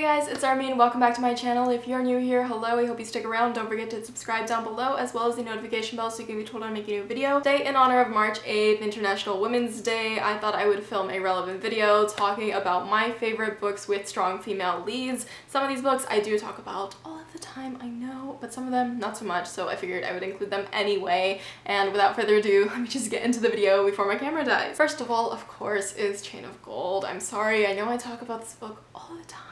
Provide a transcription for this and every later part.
guys, it's Armin. Welcome back to my channel. If you're new here, hello, I hope you stick around. Don't forget to subscribe down below as well as the notification bell so you can be told when I make a new video. Today, in honor of March 8th, International Women's Day, I thought I would film a relevant video talking about my favorite books with strong female leads. Some of these books I do talk about all of the time, I know, but some of them not so much, so I figured I would include them anyway. And without further ado, let me just get into the video before my camera dies. First of all, of course, is Chain of Gold. I'm sorry, I know I talk about this book all the time,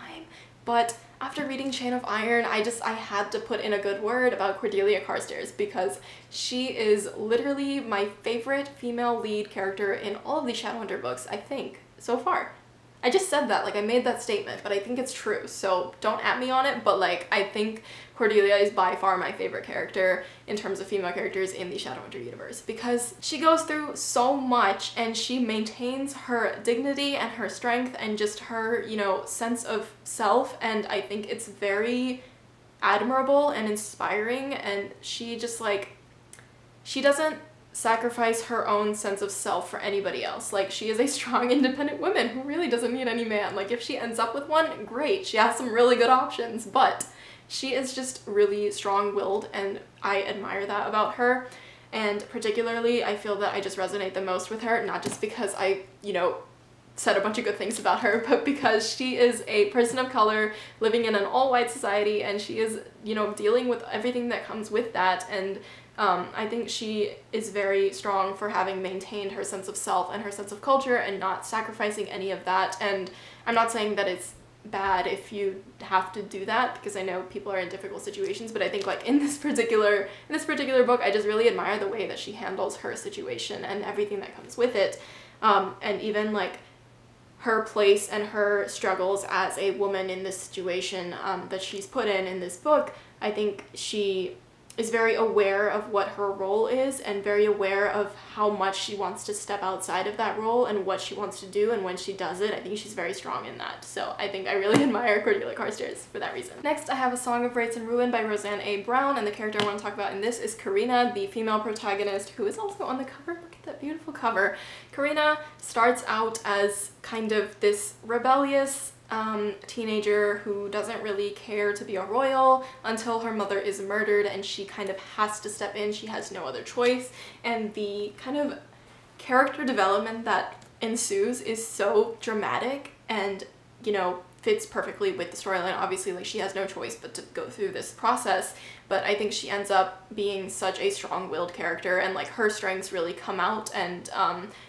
but after reading Chain of Iron, I had to put in a good word about Cordelia Carstairs because she is literally my favorite female lead character in all of the Shadowhunter books, I think, so far. I just said that, like I made that statement, but I think it's true, so don't at me on it, but like I think Cordelia is by far my favorite character in terms of female characters in the Shadowhunter universe because she goes through so much and she maintains her dignity and her strength and just her, you know, sense of self, and I think it's very admirable and inspiring, and she just like, she doesn't sacrifice her own sense of self for anybody else. Like, she is a strong, independent woman who really doesn't need any man. Like, if she ends up with one, great, she has some really good options, but she is just really strong-willed, and I admire that about her. And particularly, I feel that I just resonate the most with her, not just because I, you know, said a bunch of good things about her, but because she is a person of color living in an all-white society, and she is, you know, dealing with everything that comes with that, and I think she is very strong for having maintained her sense of self and her sense of culture and not sacrificing any of that. And I'm not saying that it's bad if you have to do that, because I know people are in difficult situations, but I think like in this particular book, I just really admire the way that she handles her situation and everything that comes with it. And even like her place and her struggles as a woman in this situation that she's put in this book, I think she is very aware of what her role is and very aware of how much she wants to step outside of that role and what she wants to do, and when she does it, I think she's very strong in that. So I think I really admire Cordelia Carstairs for that reason. Next, I have A Song of Rights and Ruin by Roseanne A. Brown, and the character I want to talk about in this is Karina, the female protagonist, who is also on the cover. Look at that beautiful cover. Karina starts out as kind of this rebellious teenager who doesn't really care to be a royal until her mother is murdered, and she kind of has to step in. She has no other choice, and the kind of character development that ensues is so dramatic and, you know, fits perfectly with the storyline. Obviously, like, she has no choice but to go through this process, but I think she ends up being such a strong-willed character, and like her strengths really come out, and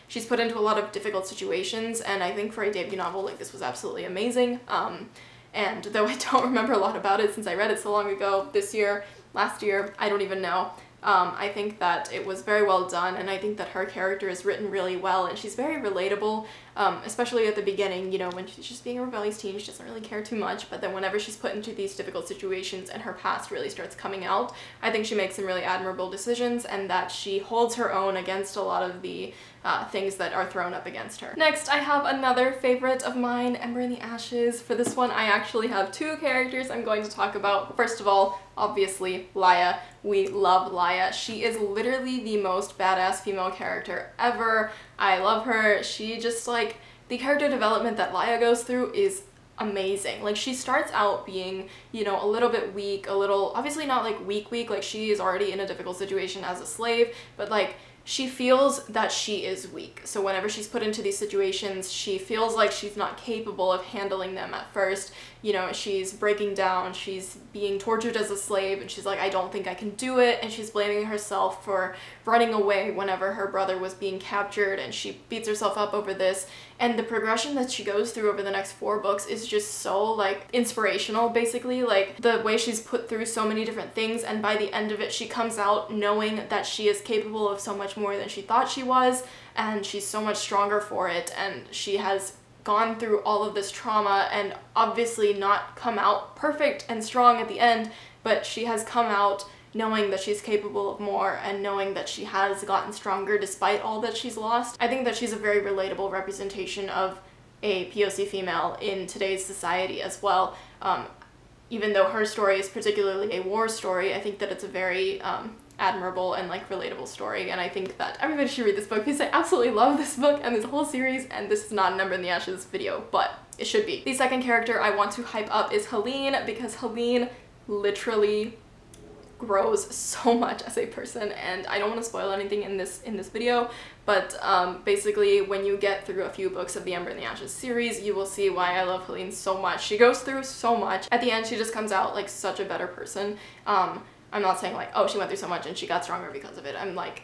she's put into a lot of difficult situations, and I think for a debut novel, like, this was absolutely amazing. And though I don't remember a lot about it since I read it so long ago, this year, last year, I don't even know. I think that it was very well done, and I think that her character is written really well, and she's very relatable, especially at the beginning, you know, when she's just being a rebellious teen, she doesn't really care too much, but then whenever she's put into these difficult situations and her past really starts coming out, I think she makes some really admirable decisions, and that she holds her own against a lot of the things that are thrown up against her. Next, I have another favorite of mine, Ember in the Ashes. For this one, I actually have two characters I'm going to talk about. First of all, obviously, Laia. We love Laia. She is literally the most badass female character ever. I love her. She just, like, the character development that Laia goes through is amazing. Like, she starts out being, you know, a little bit weak, a little, obviously not like weak, like she is already in a difficult situation as a slave, but like, she feels that she is weak. So whenever she's put into these situations, she feels like she's not capable of handling them at first. You know, she's breaking down, she's being tortured as a slave, and she's like, I don't think I can do it, and she's blaming herself for running away whenever her brother was being captured, and she beats herself up over this. And the progression that she goes through over the next 4 books is just so, like, inspirational, basically. Like, the way she's put through so many different things, and by the end of it, she comes out knowing that she is capable of so much more than she thought she was, and she's so much stronger for it, and she has gone through all of this trauma and obviously not come out perfect and strong at the end, but she has come out knowing that she's capable of more and knowing that she has gotten stronger despite all that she's lost. I think that she's a very relatable representation of a POC female in today's society as well. Even though her story is particularly a war story, I think that it's a very admirable and like relatable story, and I think that everybody should read this book because I absolutely love this book and this whole series, and this is not an Ember in the Ashes video, but it should be. The second character I want to hype up is Helene, because Helene literally grows so much as a person, and I don't want to spoil anything in this video, but basically when you get through a few books of the Ember in the Ashes series, you will see why I love Helene so much. She goes through so much. At the end, she just comes out like such a better person. I'm not saying like, oh, she went through so much and she got stronger because of it. I'm like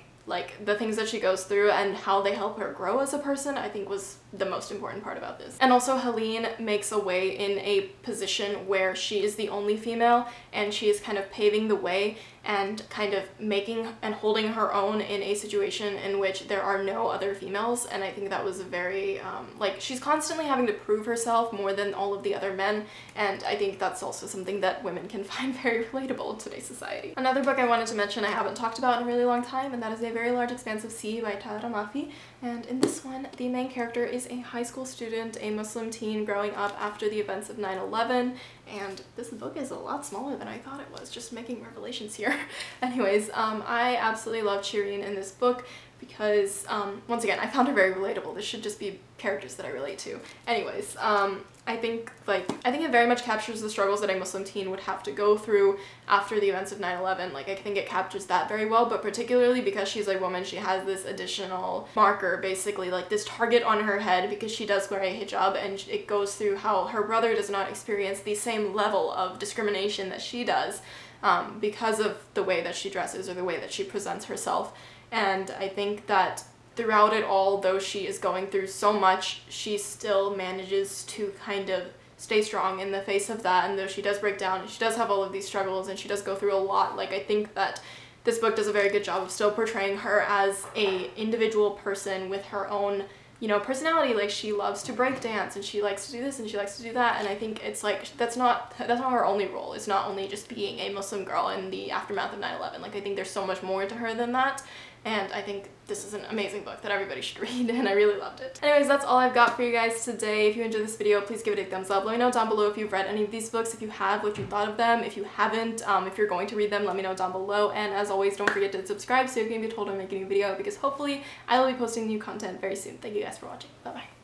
the things that she goes through and how they help her grow as a person, I think was the most important part about this. And also Helene makes a way in a position where she is the only female, and she is kind of paving the way and kind of making and holding her own in a situation in which there are no other females, and I think that was a very, like, she's constantly having to prove herself more than all of the other men, and I think that's also something that women can find very relatable in today's society. Another book I wanted to mention I haven't talked about in a really long time, and that is A Very Large Expanse of Sea by Mafi, and in this one, the main character is a high school student, a Muslim teen growing up after the events of 9/11, and this book is a lot smaller than I thought it was, just making revelations here. Anyways, I absolutely love Shireen in this book because, once again, I found her very relatable. This should just be characters that I relate to. Anyways, I think it very much captures the struggles that a Muslim teen would have to go through after the events of 9/11. Like, I think it captures that very well, but particularly because she's a woman, she has this additional marker, basically, like this target on her head because she does wear a hijab, and it goes through how her brother does not experience the same level of discrimination that she does because of the way that she dresses or the way that she presents herself. And I think that throughout it all, though she is going through so much, she still manages to kind of stay strong in the face of that, and though she does break down, she does have all of these struggles, and she does go through a lot, like, I think that this book does a very good job of still portraying her as a individual person with her own, you know, personality. Like, she loves to break dance, and she likes to do this, and she likes to do that, and I think it's like, that's not her only role. It's not only just being a Muslim girl in the aftermath of 9/11. Like, I think there's so much more to her than that. And I think this is an amazing book that everybody should read, and I really loved it. Anyways, that's all I've got for you guys today. If you enjoyed this video, please give it a thumbs up. Let me know down below if you've read any of these books, if you have, what you thought of them. If you haven't, if you're going to read them, let me know down below. And as always, don't forget to subscribe so you can be told when I make a new video, because hopefully I will be posting new content very soon. Thank you guys for watching. Bye-bye.